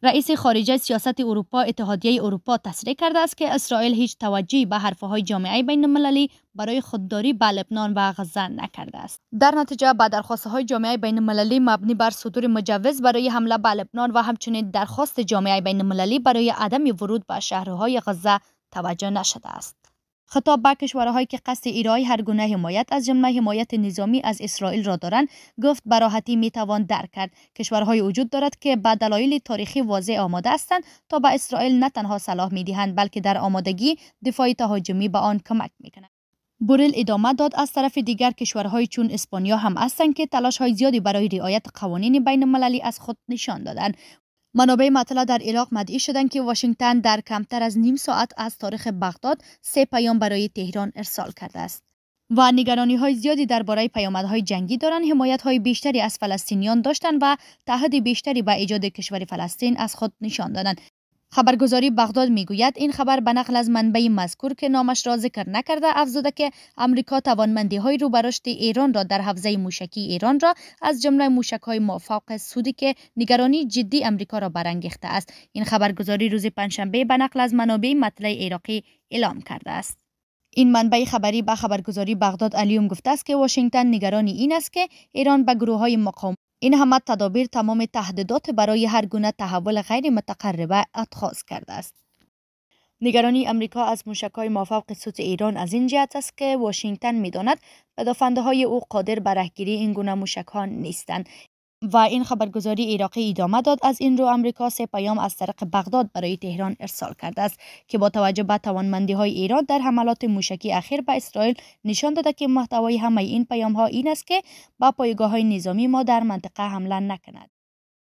رئیس خارجه سیاست اروپا اتحادیه اروپا تصریح کرده است که اسرائیل هیچ توجهی به حرفهای جامعه بین المللی برای خودداری به لبنان و غزه نکرده است. در نتیجه به درخواست‌های جامعه بین المللی مبنی بر صدور مجوز برای حمله به لبنان و همچنین درخواست جامعه بین المللی برای عدم ورود به شهرهای غزه توجه نشده است. خطاب به کشورهایی که قصد ایرای هر گونه حمایت از جمله حمایت نظامی از اسرائیل را دارند گفت به راحتی میتوان درک کرد. کشورهای وجود دارد که به دلایل تاریخی واضح آماده هستند تا به اسرائیل نه تنها سلاح میدهند بلکه در آمادگی دفاع تهاجمی به آن کمک میکنند. بوریل ادامه داد از طرف دیگر کشورهای چون اسپانیا هم هستند که تلاش‌های زیادی برای رعایت قوانین بین المللی از خود نشان دادند. منابع مطلع در عراق مدعی شدند که واشنگتن در کمتر از نیم ساعت از تاریخ بغداد 3 پیام برای تهران ارسال کرده است و نگرانی‌های زیادی درباره پیامدهای جنگی دارند. حمایت‌های بیشتری از فلسطینیان داشتند و تعهد بیشتری به ایجاد کشور فلسطین از خود نشان دادند. خبرگزاری بغداد میگوید این خبر به نقل از منبع مذکور که نامش را ذکر نکرده افزوده که امریکا توانمندی‌های رو به رشد ایران را در حوزه موشکی ایران را از جمله موشک‌های مافوق سودی که نگرانی جدی امریکا را برانگیخته است. این خبرگزاری روز پنجشنبه به نقل از منابع مطلع عراقی اعلام کرده است. این منبع خبری به خبرگزاری بغداد الیوم گفته است که واشنگتن نگرانی این است که ایران به گروه‌های مقاومت این همه تدابیر تمام تهدیدات برای هر گونه تحول غیر متقربه اتخاذ کرده است. نگرانی امریکا از موشک‌های مافوق سود ایران از این جهت است که واشنگتن می‌داند پدافندهای او قادر به رهگیری این گونه موشک‌ها نیستند و این خبرگزاری عراقی ادامه داد از این رو امریکا 3 پیام از طریق بغداد برای تهران ارسال کرده است که با توجه به توانمندی‌های ایران در حملات موشکی اخیر به اسرائیل نشان داده که محتوای همه این پیام‌ها این است که با پایگاه‌های نظامی ما در منطقه حمله نکند.